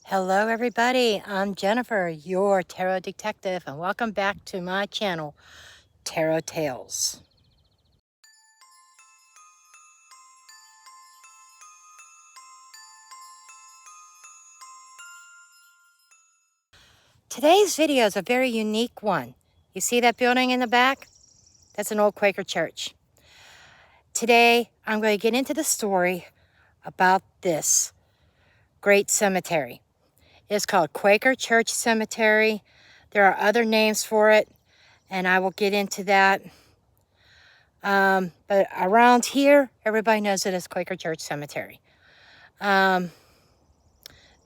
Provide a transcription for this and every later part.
Hello everybody, I'm Jennifer, your tarot detective, and welcome back to my channel, Tarot Tales. Today's video is a very unique one. You see that building in the back? That's an old Quaker church. Today, I'm going to get into the story about this great cemetery. It's called Quaker Church Cemetery. There are other names for it, and I will get into that. But around here, everybody knows it as Quaker Church Cemetery. There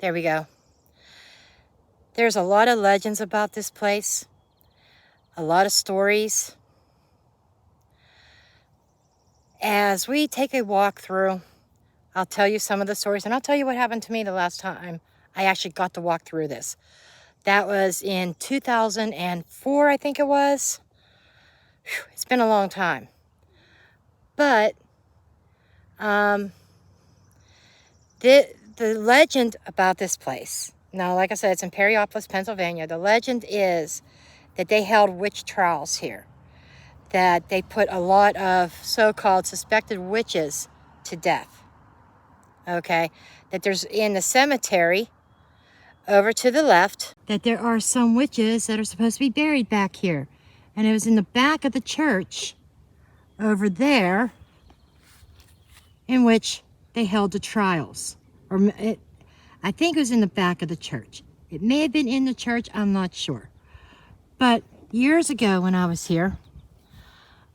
we go. There's a lot of legends about this place, a lot of stories. As we take a walk through, I'll tell you some of the stories, and I'll tell you what happened to me the last time I actually got to walk through this. That was in 2004, I think it was. Whew, it's been a long time. But the legend about this place, now like I said, it's in Perryopolis, Pennsylvania. The legend is that they held witch trials here, that they put a lot of so-called suspected witches to death. Okay, that there's in the cemetery over to the left, that there are some witches that are supposed to be buried back here. And it was in the back of the church over there in which they held the trials. I think it was in the back of the church. It may have been in the church, I'm not sure. But years ago when I was here,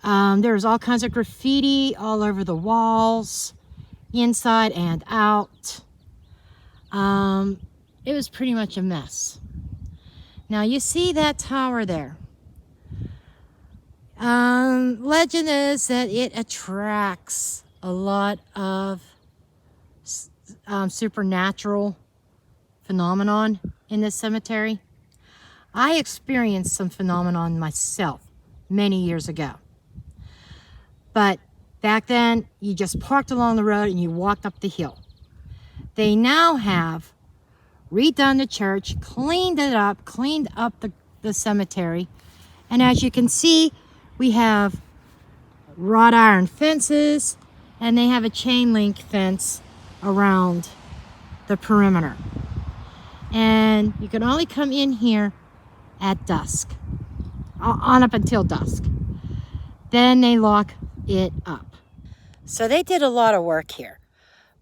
there was all kinds of graffiti all over the walls, inside and out. It was pretty much a mess. Now you see that tower there. Legend is that it attracts a lot of supernatural phenomenon in this cemetery. I experienced some phenomenon myself many years ago. But back then, you just parked along the road and you walked up the hill. They now have redone the church, cleaned up the cemetery. And as you can see, we have wrought iron fences, and they have a chain link fence around the perimeter. And you can only come in here at dusk, on up until dusk. Then they lock it up. So they did a lot of work here.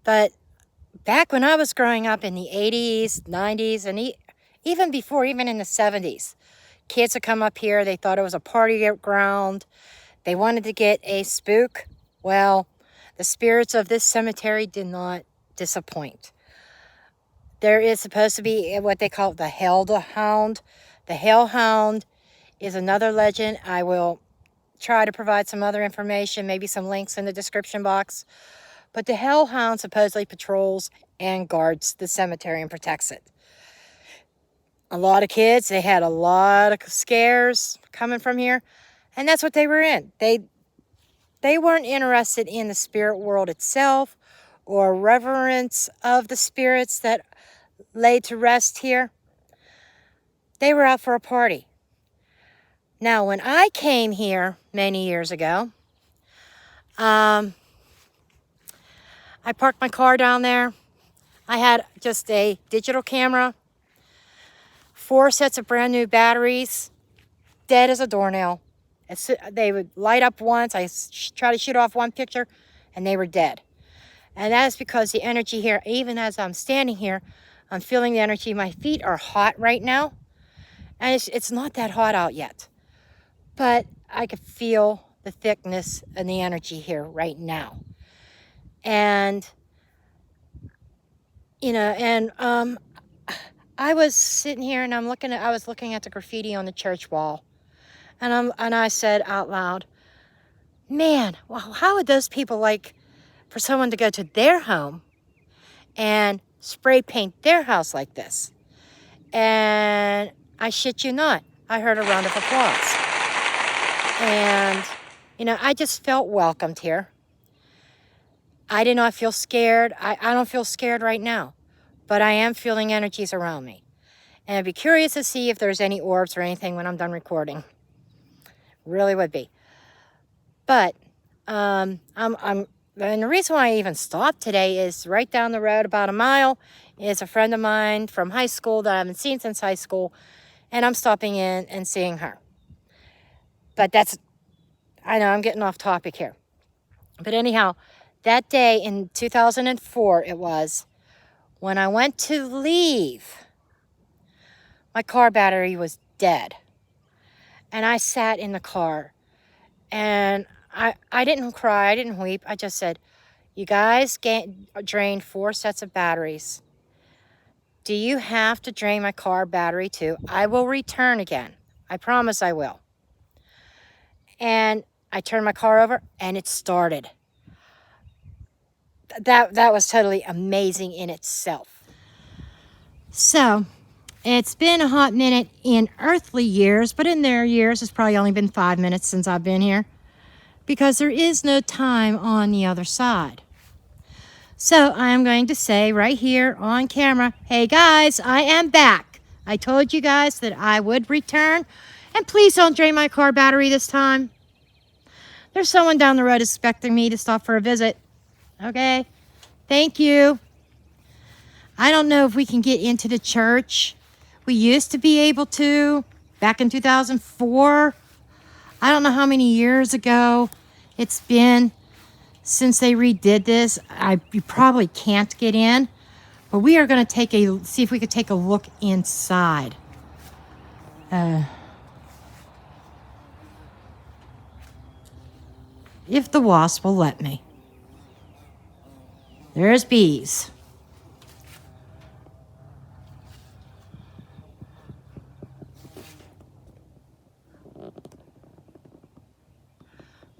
But back when I was growing up in the 80s, 90s, and even before, even in the 70s, kids would come up here. They thought it was a party ground. They wanted to get a spook. Well, the spirits of this cemetery did not disappoint. There is supposed to be what they call the hellhound. The hellhound is another legend. I will try to provide some other information, maybe some links in the description box. But the hellhound supposedly patrols and guards the cemetery and protects it. A lot of kids, they had a lot of scares coming from here, and that's what they were in. They weren't interested in the spirit world itself or reverence of the spirits that laid to rest here. They were out for a party. Now, when I came here many years ago, I parked my car down there. I had just a digital camera, 4 sets of brand new batteries, dead as a doornail. They would light up once. I tried to shoot off one picture, and they were dead. And that is because the energy here, even as I'm standing here, I'm feeling the energy. My feet are hot right now, and it's not that hot out yet. But I could feel the thickness and the energy here right now. And, you know, and I was sitting here and I was looking at the graffiti on the church wall. And I said out loud, man, well, how would those people like for someone to go to their home and spray paint their house like this? And I shit you not, I heard a round of applause. And, you know, I just felt welcomed here. I did not feel scared. I don't feel scared right now. but I am feeling energies around me. And I'd be curious to see if there's any orbs or anything when I'm done recording. Really would be. But and the reason why I even stopped today is right down the road about a mile is a friend of mine from high school that I haven't seen since high school, and I'm stopping in and seeing her. But I know I'm getting off topic here. But anyhow, that day in 2004 it was, when I went to leave, my car battery was dead. And I sat in the car, and I didn't cry, I didn't weep. I just said, you guys drained 4 sets of batteries. Do you have to drain my car battery too? I will return again. I promise I will. And I turned my car over and it started. That was totally amazing in itself. So, it's been a hot minute in earthly years, but in their years, it's probably only been 5 minutes since I've been here, because there is no time on the other side. So I am going to say right here on camera, hey guys, I am back. I told you guys that I would return, and please don't drain my car battery this time. There's someone down the road expecting me to stop for a visit. Okay, thank you. I don't know if we can get into the church. We used to be able to back in 2004. I don't know how many years ago it's been since they redid this. You probably can't get in, but we are going to see if we could take a look inside. If the wasp will let me. There's bees.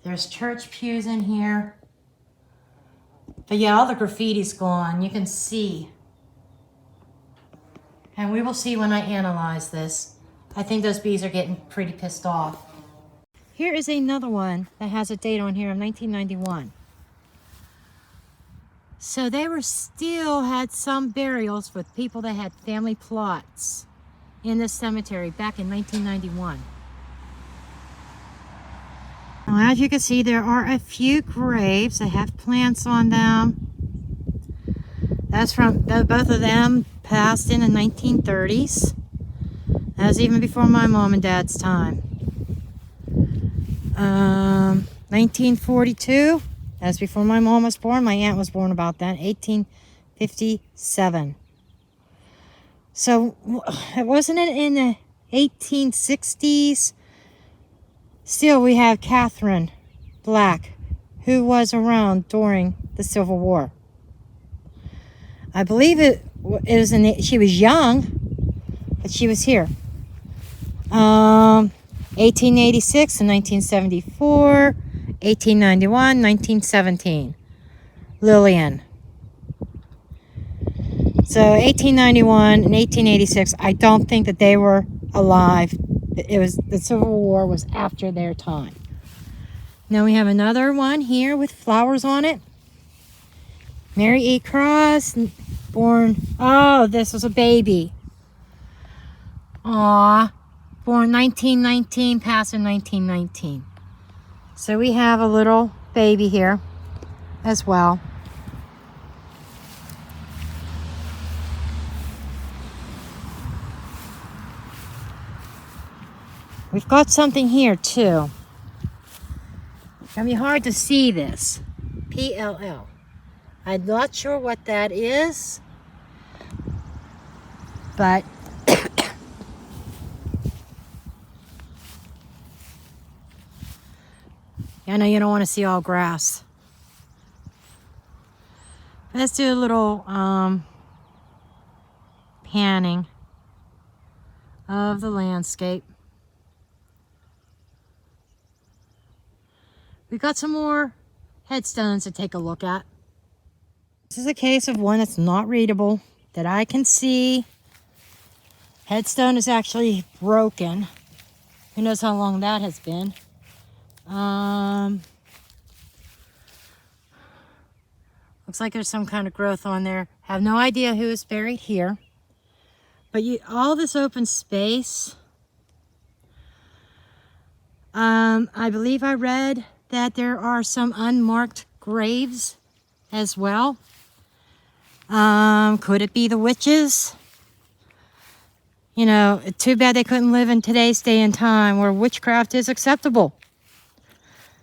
There's church pews in here. But yeah, all the graffiti's gone. You can see. And we will see when I analyze this. I think those bees are getting pretty pissed off. Here is another one that has a date on here of 1991. So they still had some burials with people that had family plots in this cemetery back in 1991. Now, as you can see, there are a few graves that have plants on them. That's from, both of them passed in the 1930s. That was even before my mom and dad's time. 1942, that's before my mom was born. My aunt was born about then, 1857. So, wasn't it in the 1860s? Still, we have Catherine Black, who was around during the Civil War. I believe she was young, but she was here. 1886 and 1974, 1891, 1917. Lillian. So 1891 and 1886, I don't think that they were alive. The Civil War was after their time. Now we have another one here with flowers on it. Mary E. Cross, born, oh, this was a baby. Aw, born 1919, passed in 1919. So we have a little baby here as well. We've got something here too. It's gonna be hard to see this. PLL. I'm not sure what that is, but I know you don't want to see all grass. Let's do a little panning of the landscape. We've got some more headstones to take a look at. This is a case of one that's not readable, that I can see. Headstone is actually broken. Who knows how long that has been. Looks like there's some kind of growth on there. Have no idea who is buried here. But all this open space, I believe I read that there are some unmarked graves as well. Could it be the witches? You know, too bad they couldn't live in today's day and time where witchcraft is acceptable.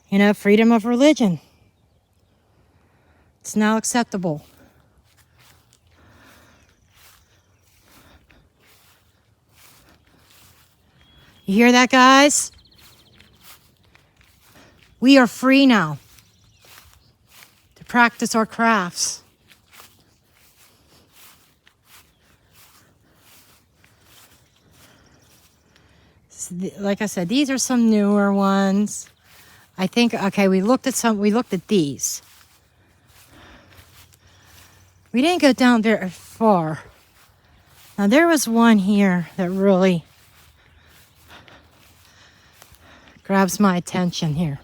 You know, freedom of religion. It's now acceptable. You hear that, guys? We are free now to practice our crafts. Like I said, these are some newer ones. I think, okay, we looked at these. We didn't go down very far. Now there was one here that really grabs my attention here.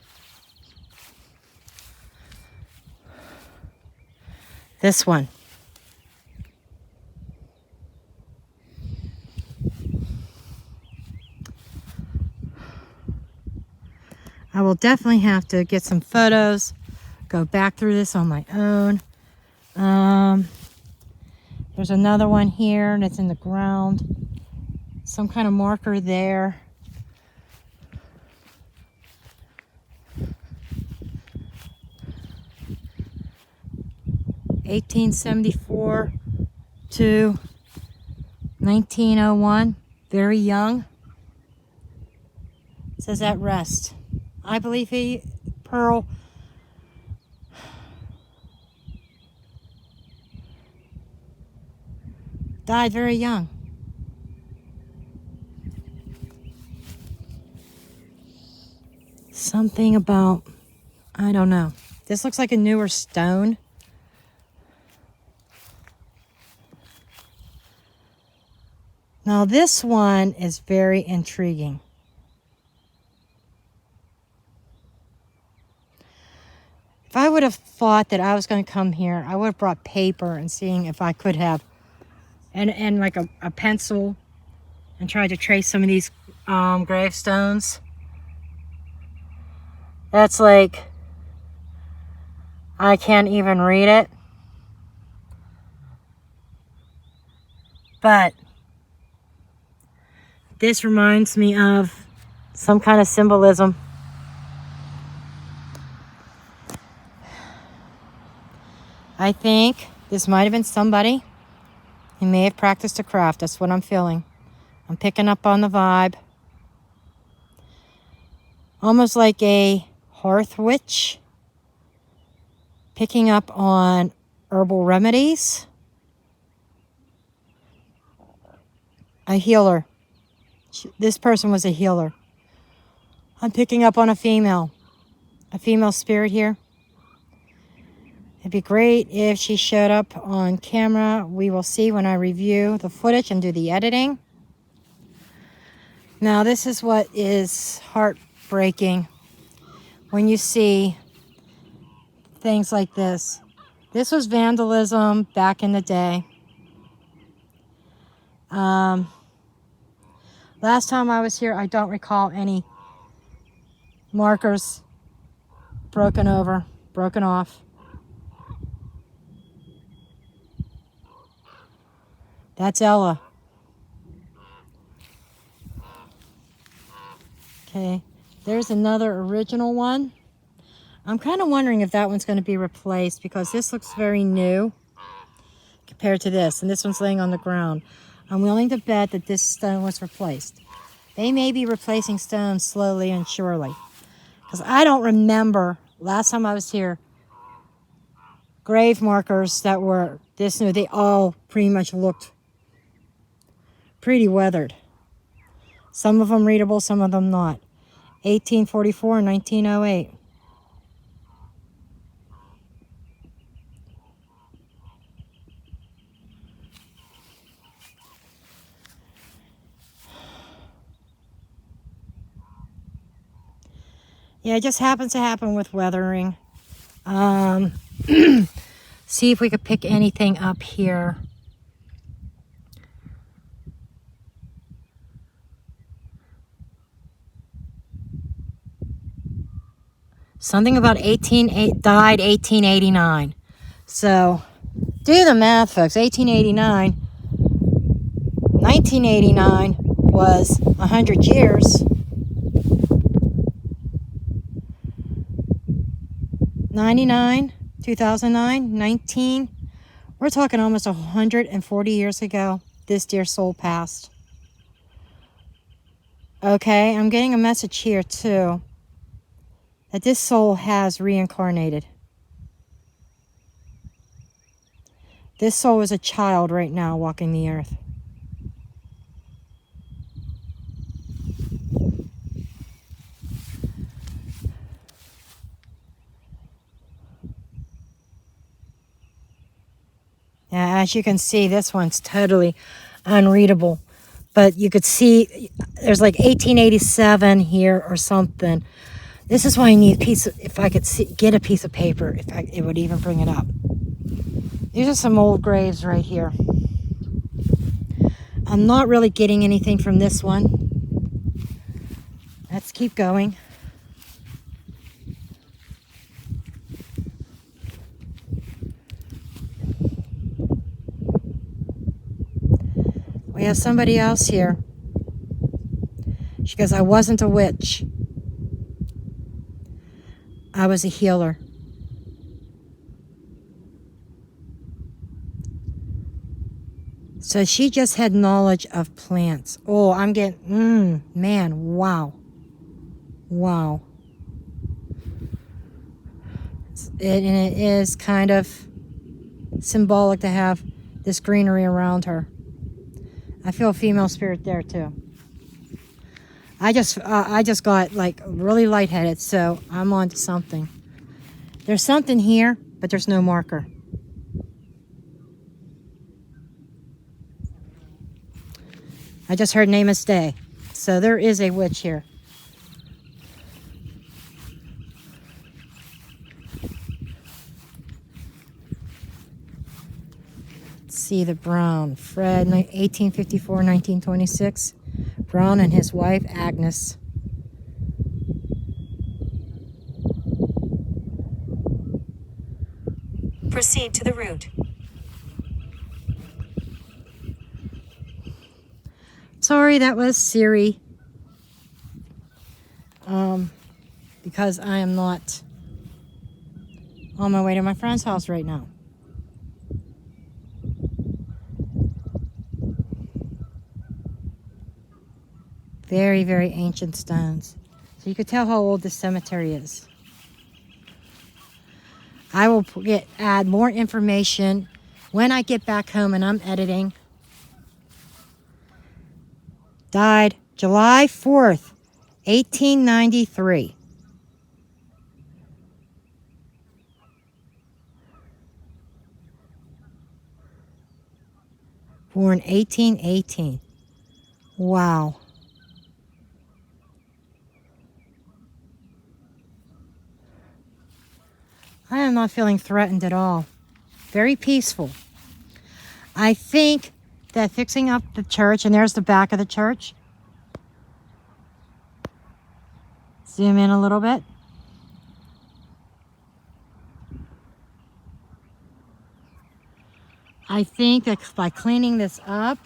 This one. I will definitely have to get some photos, go back through this on my own. There's another one here, and it's in the ground. Some kind of marker there. (1874) to 1901. Very young. It says at rest. I believe Pearl died very young. Something about, I don't know. This looks like a newer stone. Now this one is very intriguing. If I would have thought that I was going to come here, I would have brought paper and seeing if I could have, and like a pencil, and tried to trace some of these gravestones. That's like, I can't even read it. But this reminds me of some kind of symbolism. I think this might have been somebody who may have practiced a craft. That's what I'm feeling. I'm picking up on the vibe. Almost like a hearth witch. Picking up on herbal remedies. A healer. This person was a healer. I'm picking up on a female spirit here. It'd be great if she showed up on camera. We will see when I review the footage and do the editing. Now, this is what is heartbreaking when you see things like this. This was vandalism back in the day. Last time I was here, I don't recall any markers broken off. That's Ella. Okay, there's another original one. I'm kind of wondering if that one's going to be replaced because this looks very new compared to this, and this one's laying on the ground. I'm willing to bet that this stone was replaced. They may be replacing stones slowly and surely, because I don't remember last time I was here grave markers that were this new. They all pretty much looked pretty weathered. Some of them readable, some of them not. 1844 and 1908. Yeah, it just happens to happen with weathering. see if we could pick anything up here. Something about died 1889. So do the math, folks. 1889, 1989 was 100 years. 99, 2009, 19. We're talking almost 140 years ago. This dear soul passed. Okay, I'm getting a message here too, that this soul has reincarnated. This soul is a child right now walking the earth. Now, as you can see, this one's totally unreadable. But you could see there's like 1887 here or something. This is why I need a piece of, if I could get a piece of paper, it would even bring it up. These are some old graves right here. I'm not really getting anything from this one. Let's keep going. We have somebody else here. She goes, I wasn't a witch. I was a healer. So she just had knowledge of plants. Oh, I'm getting, man, wow. Wow. And it is kind of symbolic to have this greenery around her. I feel a female spirit there too. I just got like really lightheaded, so I'm on to something. There's something here, but there's no marker. I just heard Namaste Day. So there is a witch here. Let's see the Brown. Fred, 1854, 1926. Brown and his wife, Agnes. Proceed to the route. Sorry, that was Siri. Because I am not on my way to my friend's house right now. Very, very ancient stones. So you could tell how old this cemetery is. I will add more information when I get back home and I'm editing. Died July 4th, 1893. Born 1818. Wow. I am not feeling threatened at all. Very peaceful. I think that fixing up the church, and there's the back of the church. Zoom in a little bit. I think that by cleaning this up,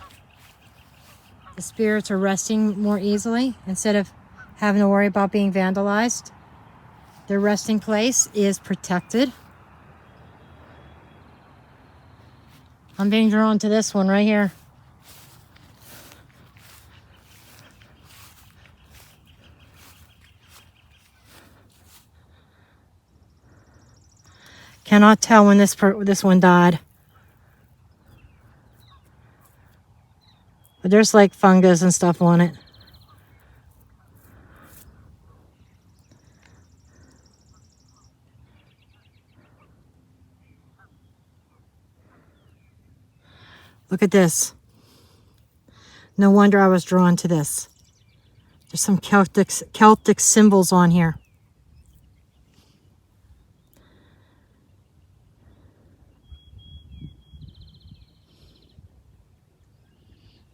the spirits are resting more easily instead of having to worry about being vandalized. Their resting place is protected. I'm being drawn to this one right here. Cannot tell when this one died. But there's like fungus and stuff on it. Look at this. No wonder I was drawn to this. There's some Celtic symbols on here.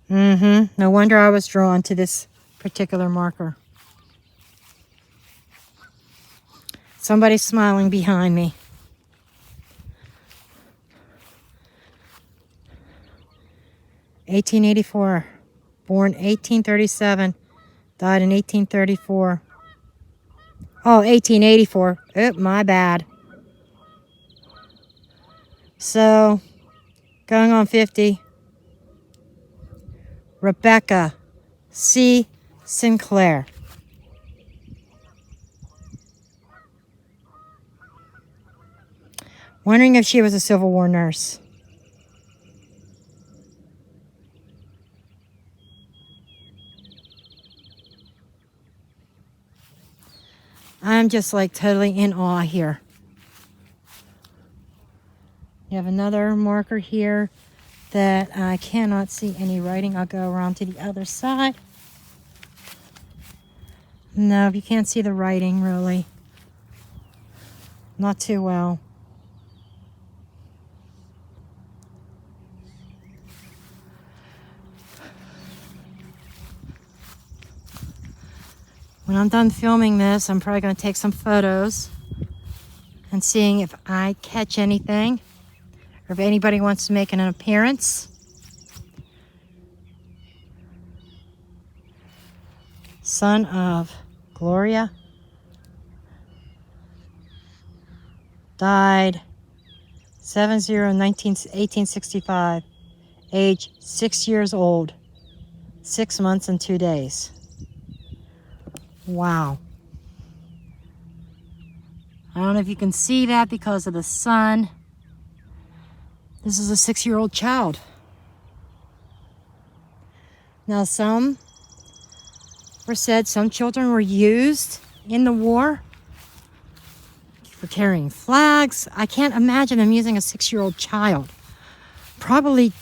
No wonder I was drawn to this particular marker. Somebody's smiling behind me. (1884), born 1837, died in 1834. Oh, 1884. Oh, my bad. So, going on 50. Rebecca C. Sinclair. Wondering if she was a Civil War nurse. I'm just like totally in awe here. You have another marker here that I cannot see any writing. I'll go around to the other side. No, you can't see the writing really. Not too well. When I'm done filming this, I'm probably going to take some photos and seeing if I catch anything or if anybody wants to make an appearance. Son of Gloria. Died 7/0/1865. Age 6 years old. 6 months and 2 days. Wow. I don't know if you can see that because of the sun. This is a 6-year-old child. Now some children were used in the war for carrying flags. I can't imagine them using a 6-year-old child. Probably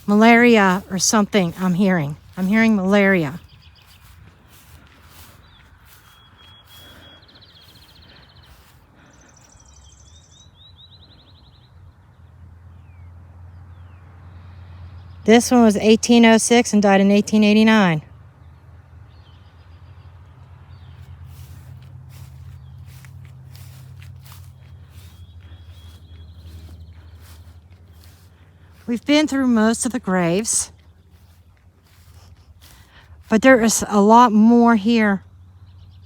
malaria or something. I'm hearing malaria. This one was 1806 and died in 1889. We've been through most of the graves, but there is a lot more here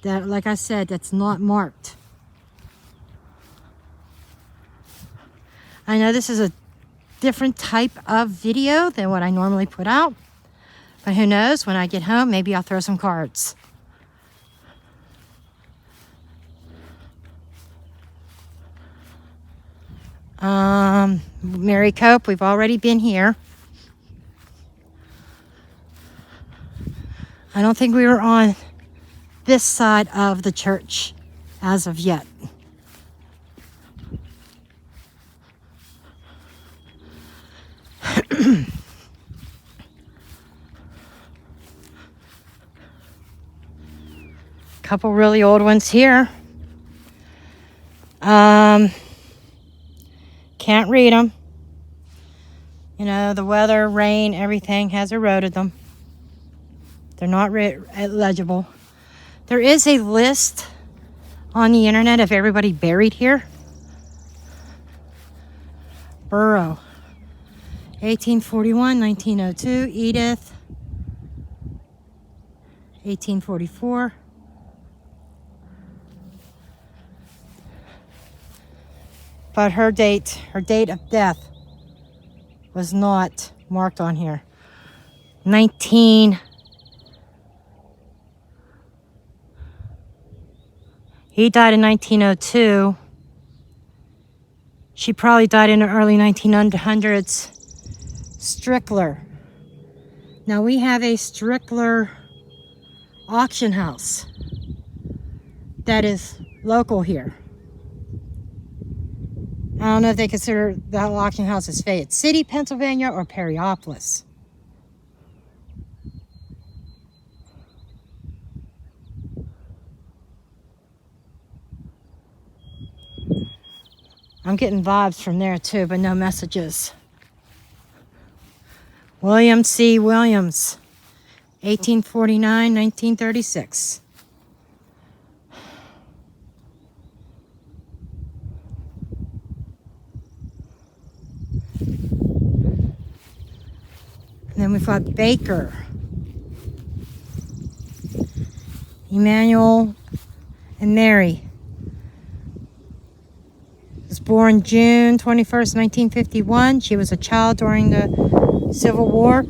that, like I said, that's not marked. I know this is a different type of video than what I normally put out, but who knows, when I get home, maybe I'll throw some cards. Mary Cope, we've already been here. I don't think we were on this side of the church as of yet. Couple really old ones here. Can't read them. You know, the weather, rain, everything has eroded them. They're not legible. There is a list on the internet of everybody buried here. Burrow, 1841, 1902. Edith, 1844. But her date of death was not marked on here. He died in 1902. She probably died in the early 1900s. Strickler. Now we have a Strickler auction house that is local here. I don't know if they consider that auction house as Fayette City, Pennsylvania, or Perryopolis. I'm getting vibes from there too, but no messages. William C. Williams, 1849, 1936. And then we've got Baker, Emmanuel and Mary. Was born June 21st, 1951. She was a child during the Civil War.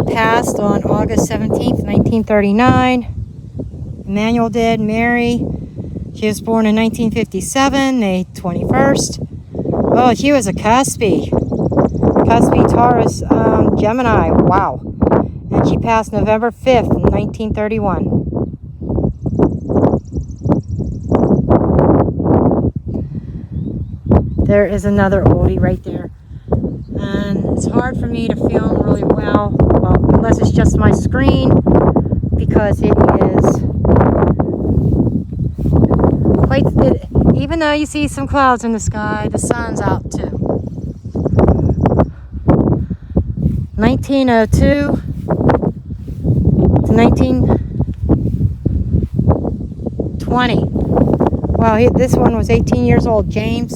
Passed on August 17th, 1939. Emmanuel did. Mary, she was born in 1957, May 21st. Oh, she was a Cuspy. Cuspy Taurus Gemini. Wow. And she passed November 5th, 1931. There is another oldie right there. And it's hard for me to film really well, unless it's just my screen, because it is quite, even though you see some clouds in the sky, the sun's out too. 1902 to 1920. Wow, this one was 18 years old. James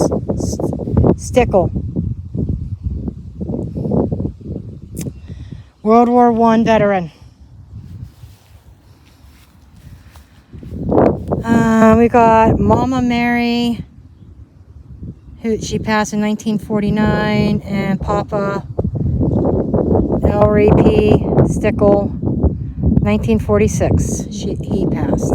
Stickle. World War I veteran. We got Mama Mary, she passed in 1949, and Papa Ellery P. Stickle, 1946. He passed.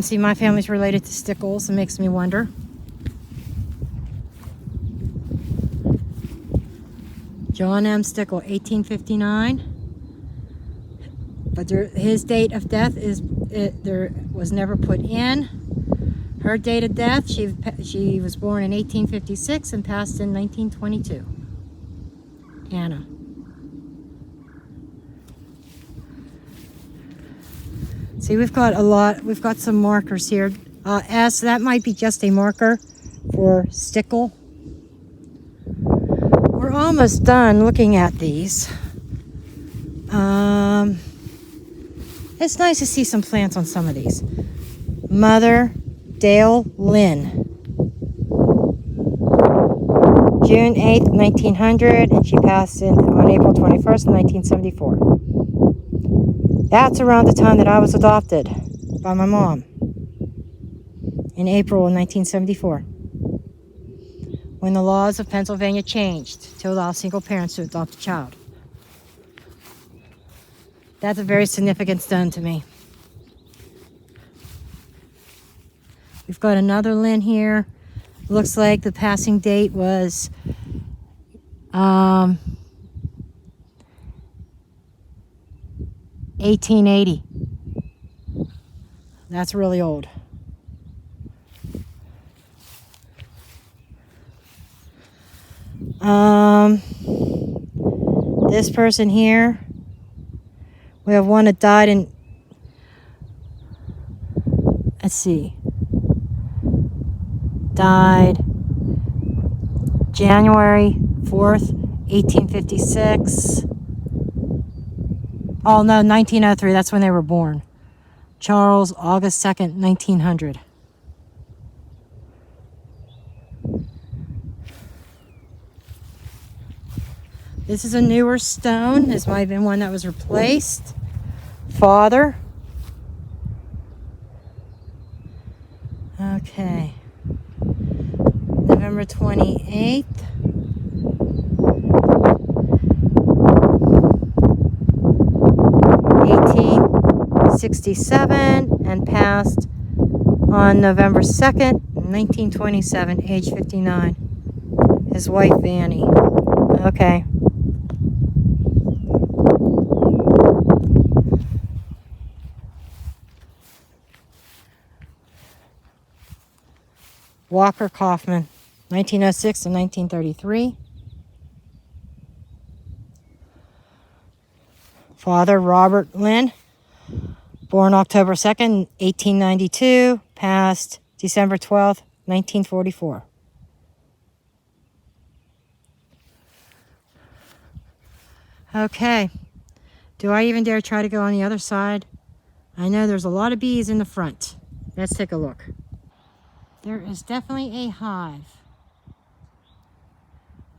See, my family's related to Stickles. It makes me wonder. John M. Stickle, 1859. But his date of death there was never put in. Her date of death, she was born in 1856 and passed in 1922. Anna. See, we've got some markers here. S, that might be just a marker for Stickle. We're almost done looking at these. It's nice to see some plants on some of these. Mother Dale Lynn. June 8th, 1900, and she passed on April 21st, 1974. That's around the time that I was adopted by my mom in April of 1974, when the laws of Pennsylvania changed to allow single parents to adopt a child. That's a very significant stone to me. We've got another Lynn here. Looks like the passing date was 1880. That's really old. This person here, we have one that died in, let's see, died January 4th, 1856. Oh no, 1903, that's when they were born. Charles, August 2nd, 1900. This is a newer stone. This might have been one that was replaced. Father. Okay. November 28th. 1867, and passed on November 2nd, 1927, age 59. His wife, Vannie. Okay. Walker Kaufman, 1906 to 1933. Father, Robert Lynn, Born October 2nd, 1892, passed December 12th, 1944. Okay, do I even dare try to go on the other side? I know there's a lot of bees in the front. Let's take a look. There is definitely a hive.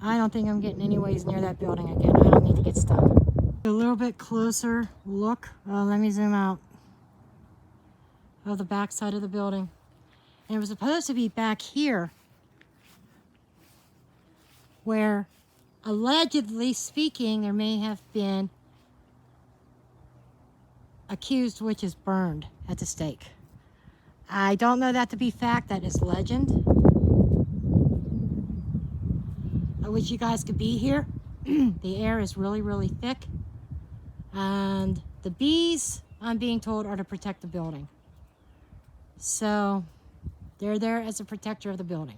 I don't think I'm getting anyways near that building again. I don't need to get stung. A little bit closer look. Let me zoom out of the back side of the building. And it was supposed to be back here where, allegedly speaking, there may have been accused witches burned at the stake. I don't know that to be fact. That is legend. I wish you guys could be here. The air is really, really thick. And the bees, I'm being told, are to protect the building. So they're there as a protector of the building.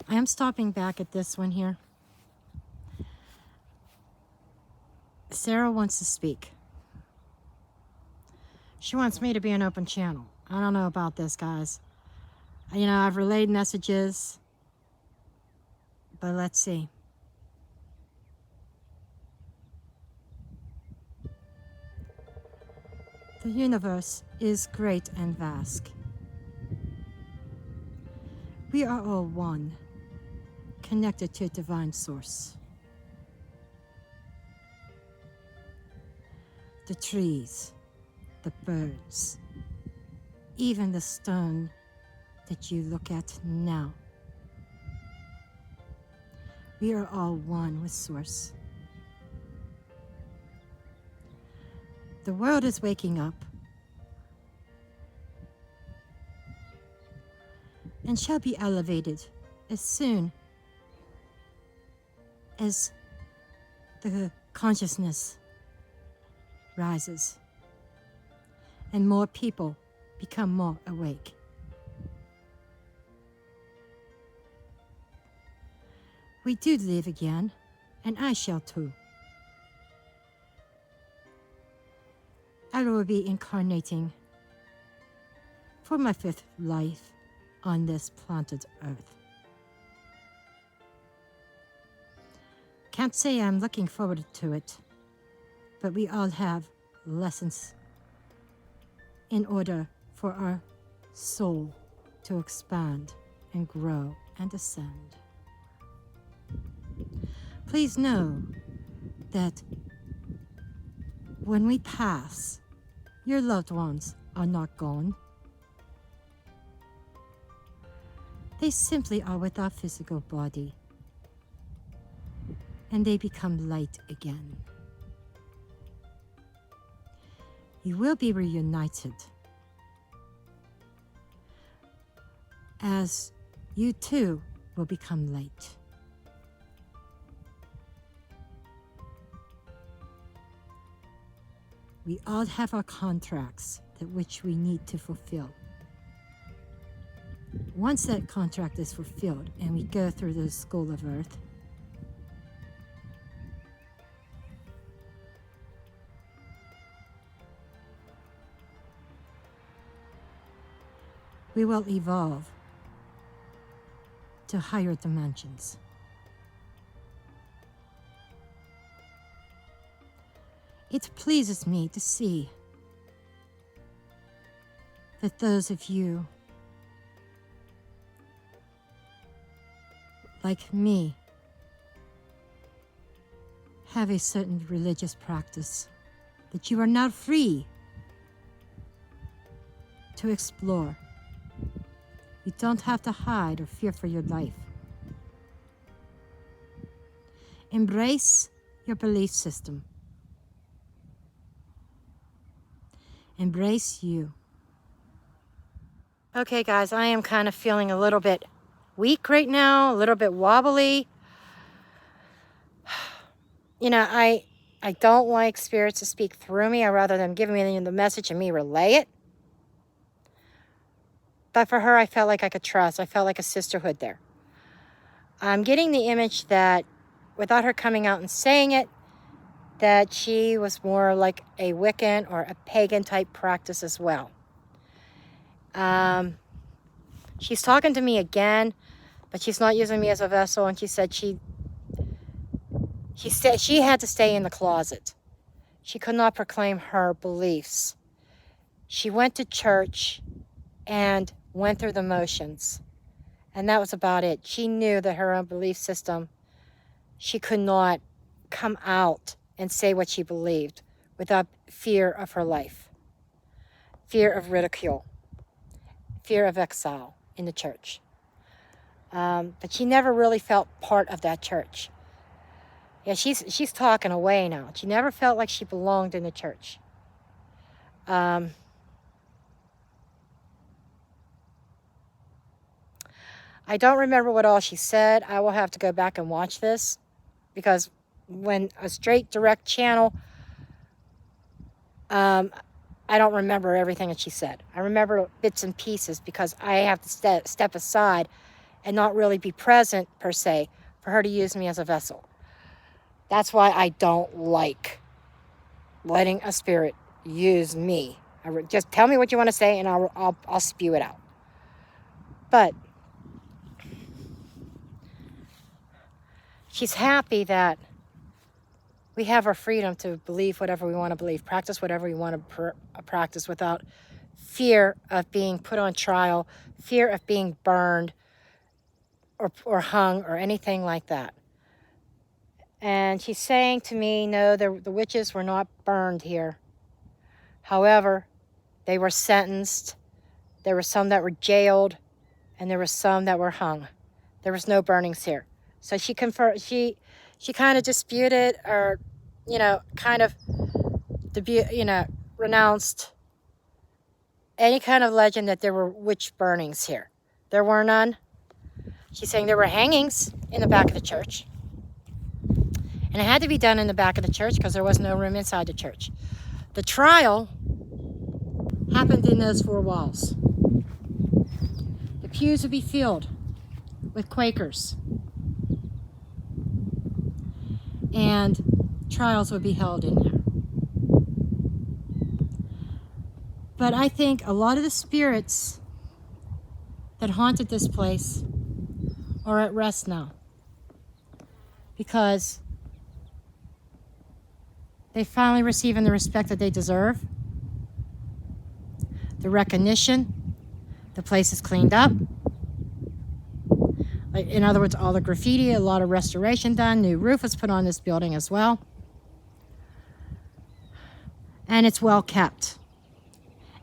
I am stopping back at this one here. Sarah wants to speak. She wants me to be an open channel. I don't know about this, guys. You know, I've relayed messages, but let's see. The universe is great and vast. We are all one, connected to a divine source. The trees, the birds, even the stone that you look at now. We are all one with Source. The world is waking up and shall be elevated as soon as the consciousness rises and more people become more awake. We do live again, and I shall too. I will be incarnating for my 5th life on this planted earth. Can't say I'm looking forward to it, but we all have lessons in order for our soul to expand and grow and ascend. Please know that when we pass, your loved ones are not gone. They simply are with our physical body, and they become light again. You will be reunited as you too will become light. We all have our contracts that which we need to fulfill. Once that contract is fulfilled and we go through the school of earth, we will evolve to higher dimensions. It pleases me to see that those of you like me have a certain religious practice that you are now free to explore. You don't have to hide or fear for your life. Embrace your belief system. Embrace you. Okay, guys, I am kind of feeling a little bit weak right now, a little bit wobbly. You know, I I don't like spirits to speak through me. I'd rather them give me the message and me relay it. But for her, I felt like I could trust. I felt like a sisterhood there. I'm getting the image that, without her coming out and saying it, that she was more like a Wiccan or a pagan type practice as well. She's talking to me again, but she's not using me as a vessel. And she said she had to stay in the closet. She could not proclaim her beliefs. She went to church and went through the motions. And that was about it. She knew that her own belief system, she could not come out and say what she believed without fear of her life, fear of ridicule, fear of exile in the church. But she never really felt part of that church. Yeah, she's talking away now. She never felt like she belonged in the church. I don't remember what all she said. I will have to go back and watch this, because when a straight direct channel, I don't remember everything that she said. I remember bits and pieces because I have to step aside and not really be present per se for her to use me as a vessel. That's why I don't like letting a spirit use me. Just tell me what you want to say and I'll spew it out. But she's happy that we have our freedom to believe whatever we want to believe, practice whatever we want to practice without fear of being put on trial, fear of being burned or hung or anything like that. And she's saying to me, no, the witches were not burned here. However, they were sentenced. There were some that were jailed, and there were some that were hung. There was no burnings here. So she confirmed. She kind of disputed, or kind of renounced any kind of legend that there were witch burnings here. There were none. She's saying there were hangings in the back of the church. And it had to be done in the back of the church because there was no room inside the church. The trial happened in those four walls. The pews would be filled with Quakers. And trials would be held in there. But I think a lot of the spirits that haunted this place are at rest now, because they finally receiving the respect that they deserve, the recognition. The place is cleaned up. Like, in other words, all the graffiti, a lot of restoration done, new roof was put on this building as well. And it's well kept.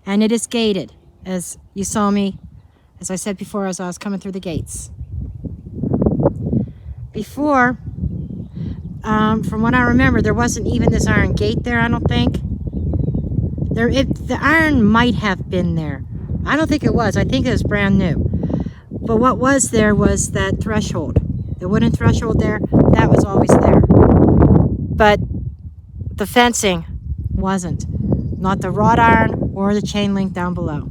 And it is gated, as you saw me, as I said before, as I was coming through the gates. Before, from what I remember, there wasn't even this iron gate there, I don't think. The iron might have been there. I don't think it was. I think it was brand new. But what was there was that threshold. The wooden threshold there, that was always there. But the fencing wasn't. Not the wrought iron or the chain link down below.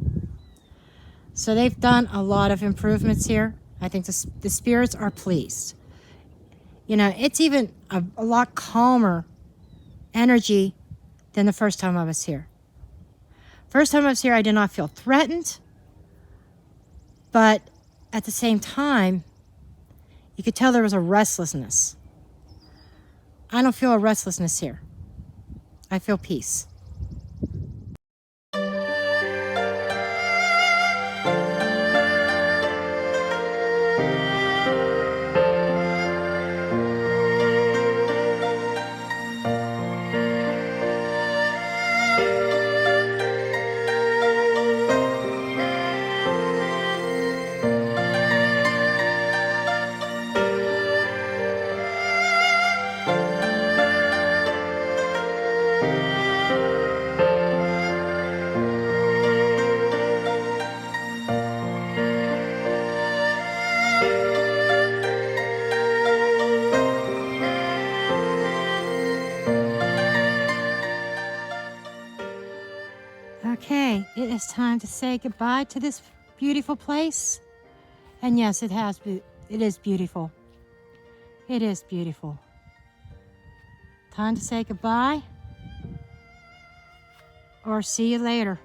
So they've done a lot of improvements here. I think the spirits are pleased. It's even a lot calmer energy than the first time I was here. First time I was here, I did not feel threatened. But at the same time, you could tell there was a restlessness. I don't feel a restlessness here. I feel peace. it's time to say goodbye to this beautiful place. And yes, it is beautiful. It is beautiful. Time to say goodbye, or see you later.